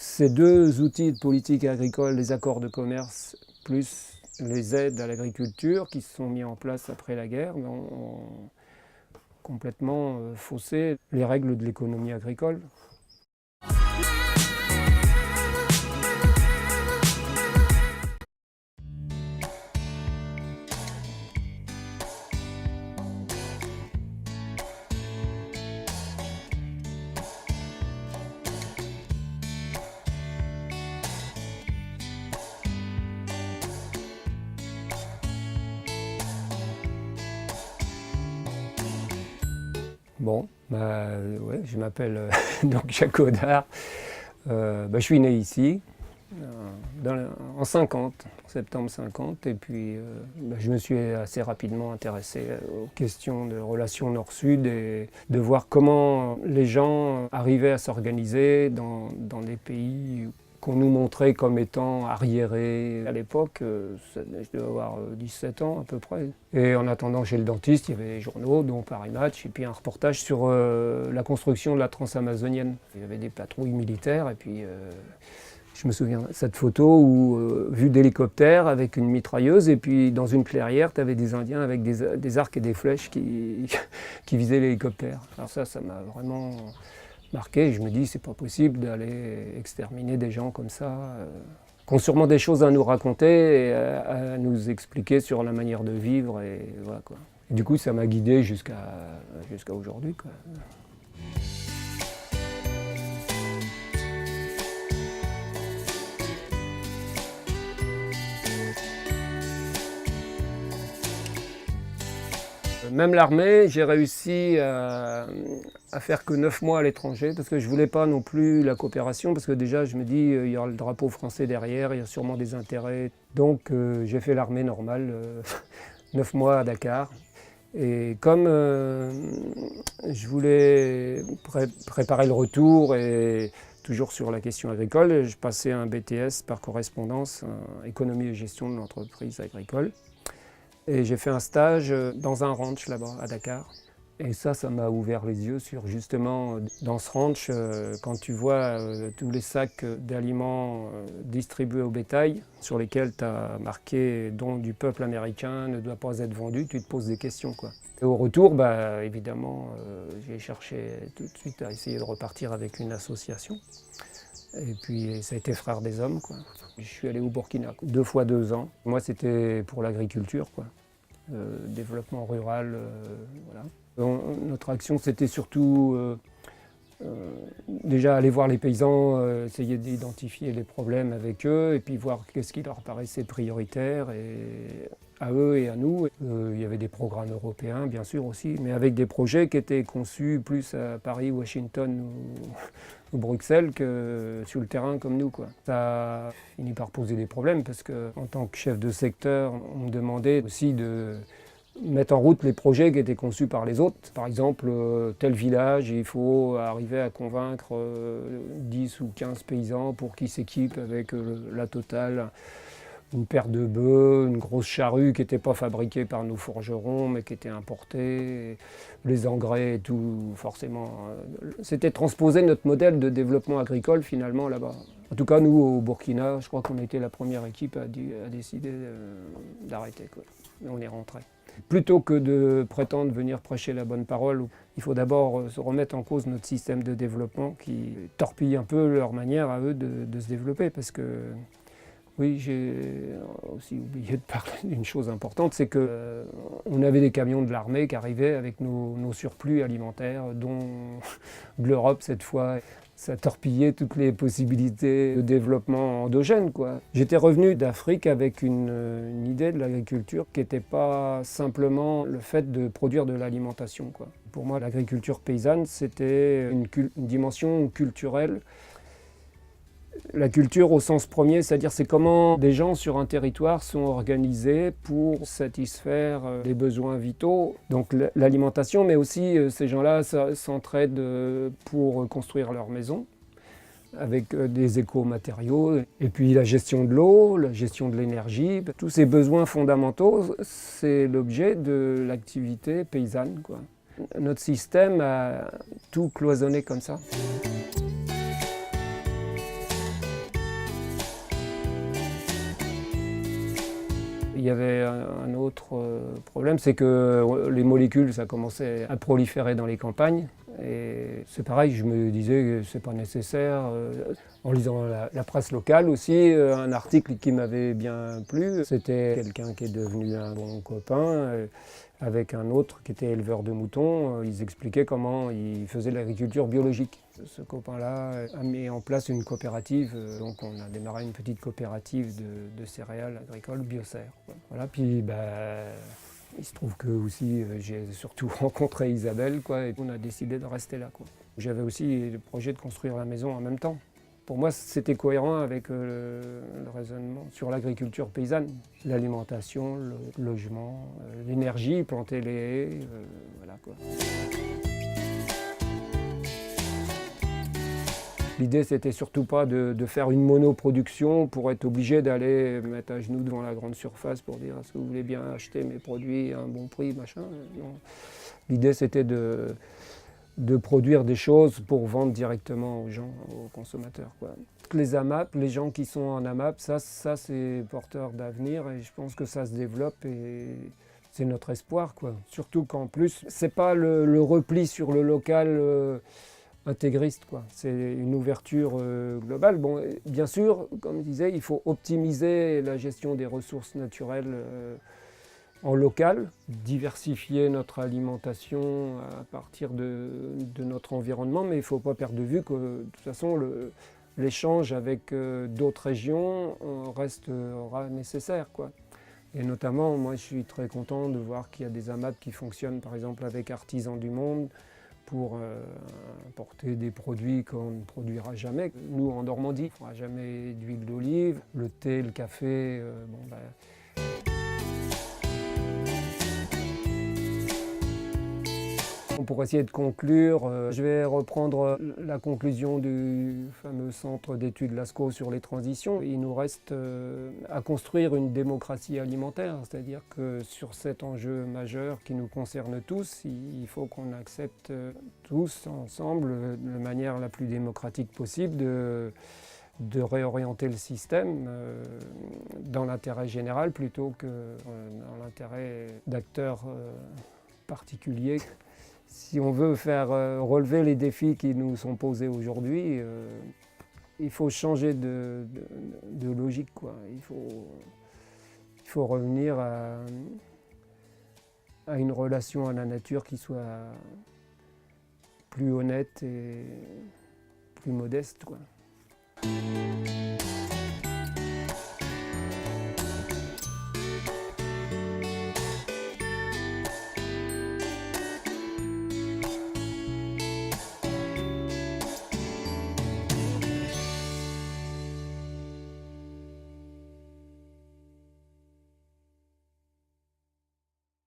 Ces deux outils de politique agricole, les accords de commerce, plus les aides à l'agriculture qui se sont mis en place après la guerre, ont complètement faussé les règles de l'économie agricole. Bon, ouais, je m'appelle donc Jacques Audard. Je suis né ici, en 50, en septembre 50, et puis je me suis assez rapidement intéressé aux questions de relations Nord-Sud et de voir comment les gens arrivaient à s'organiser dans des pays qu'on nous montrait comme étant arriérés. À l'époque, je devais avoir 17 ans à peu près. Et en attendant chez le dentiste, il y avait des journaux, dont Paris Match, et puis un reportage sur la construction de la transamazonienne. Il y avait des patrouilles militaires, et puis je me souviens de cette photo où, vue d'hélicoptère avec une mitrailleuse, et puis dans une clairière, tu avais des Indiens avec des arcs et des flèches qui visaient l'hélicoptère. Alors ça m'a vraiment marqué. Je me dis, c'est pas possible d'aller exterminer des gens comme ça, qui ont sûrement des choses à nous raconter et à nous expliquer sur la manière de vivre. Et voilà, quoi. Et du coup, ça m'a guidé jusqu'à aujourd'hui, quoi. Même l'armée, j'ai réussi à faire que 9 mois à l'étranger parce que je ne voulais pas non plus la coopération parce que déjà je me dis il y aura le drapeau français derrière, il y a sûrement des intérêts. Donc j'ai fait l'armée normale, 9 mois à Dakar. Et comme je voulais préparer le retour et toujours sur la question agricole, je passais un BTS par correspondance, économie et gestion de l'entreprise agricole. Et j'ai fait un stage dans un ranch là-bas, à Dakar. Et ça m'a ouvert les yeux sur justement, dans ce ranch, quand tu vois tous les sacs d'aliments distribués au bétail, sur lesquels tu as marqué « don du peuple américain ne doit pas être vendu », tu te poses des questions, quoi. Et au retour, évidemment, j'ai cherché tout de suite à essayer de repartir avec une association. Et puis ça a été Frères des Hommes, quoi. Je suis allé au Burkina 2 fois 2 ans. Moi, c'était pour l'agriculture, quoi. Développement rural, voilà. Notre action, c'était surtout déjà aller voir les paysans, essayer d'identifier les problèmes avec eux, et puis voir qu'est-ce qui leur paraissait prioritaire, et à eux et à nous. Il y avait des programmes européens, bien sûr aussi, mais avec des projets qui étaient conçus plus à Paris, Washington ou Bruxelles que sur le terrain comme nous, quoi. Ça a fini par poser des problèmes parce qu'en tant que chef de secteur, on me demandait aussi de mettre en route les projets qui étaient conçus par les autres. Par exemple, tel village, il faut arriver à convaincre 10 ou 15 paysans pour qu'ils s'équipent avec la totale. Une paire de bœufs, une grosse charrue qui n'était pas fabriquée par nos forgerons mais qui était importée, les engrais et tout, forcément. C'était transposer notre modèle de développement agricole finalement là-bas. En tout cas, nous au Burkina, je crois qu'on a été la première équipe à décider d'arrêter, quoi. Et on est rentré. Plutôt que de prétendre venir prêcher la bonne parole, il faut d'abord se remettre en cause notre système de développement qui torpille un peu leur manière à eux de se développer, parce que oui, j'ai aussi oublié de parler d'une chose importante, c'est qu'on avait des camions de l'armée qui arrivaient avec nos surplus alimentaires, dont de l'Europe cette fois. Ça torpillait toutes les possibilités de développement endogène, quoi. J'étais revenu d'Afrique avec une idée de l'agriculture qui n'était pas simplement le fait de produire de l'alimentation, quoi. Pour moi, l'agriculture paysanne, c'était une dimension culturelle. La culture au sens premier, c'est-à-dire c'est comment des gens sur un territoire sont organisés pour satisfaire les besoins vitaux, donc l'alimentation, mais aussi ces gens-là s'entraident pour construire leur maison avec des éco-matériaux, et puis la gestion de l'eau, la gestion de l'énergie. Tous ces besoins fondamentaux, c'est l'objet de l'activité paysanne, quoi. Notre système a tout cloisonné comme ça. Il y avait un autre problème, c'est que les molécules, ça commençait à proliférer dans les campagnes. Et c'est pareil, je me disais que c'est pas nécessaire. En lisant la presse locale aussi, un article qui m'avait bien plu, c'était quelqu'un qui est devenu un bon copain avec un autre qui était éleveur de moutons. Ils expliquaient comment ils faisaient l'agriculture biologique. Ce copain-là a mis en place une coopérative, donc on a démarré une petite coopérative de céréales agricoles Bioserre. Voilà, puis il se trouve que aussi j'ai surtout rencontré Isabelle, quoi, et on a décidé de rester là, quoi. J'avais aussi le projet de construire la maison en même temps. Pour moi, c'était cohérent avec le raisonnement sur l'agriculture paysanne. L'alimentation, le logement, l'énergie, planter les haies, voilà, quoi. L'idée, c'était surtout pas de faire une monoproduction pour être obligé d'aller mettre à genoux devant la grande surface pour dire est-ce que vous voulez bien acheter mes produits à un bon prix, machin. Non. L'idée, c'était de produire des choses pour vendre directement aux gens, aux consommateurs, quoi. Les AMAP, les gens qui sont en AMAP, ça c'est porteur d'avenir et je pense que ça se développe et c'est notre espoir, quoi. Surtout qu'en plus, c'est pas le repli sur le local intégriste, quoi. C'est une ouverture globale. Bon, bien sûr, comme je disais, il faut optimiser la gestion des ressources naturelles en local, diversifier notre alimentation à partir de notre environnement, mais il ne faut pas perdre de vue que de toute façon l'échange avec d'autres régions restera nécessaire, quoi. Et notamment, moi je suis très content de voir qu'il y a des AMAP qui fonctionnent par exemple avec Artisans du Monde pour importer des produits qu'on ne produira jamais. Nous en Normandie, on ne fera jamais d'huile d'olive, le thé, le café, Pour essayer de conclure, je vais reprendre la conclusion du fameux centre d'études Lascaux sur les transitions. Il nous reste à construire une démocratie alimentaire, c'est-à-dire que sur cet enjeu majeur qui nous concerne tous, il faut qu'on accepte tous ensemble, de manière la plus démocratique possible, de réorienter le système dans l'intérêt général plutôt que dans l'intérêt d'acteurs particuliers. Si on veut faire relever les défis qui nous sont posés aujourd'hui, il faut changer de logique, quoi. Il faut revenir à une relation à la nature qui soit plus honnête et plus modeste, quoi.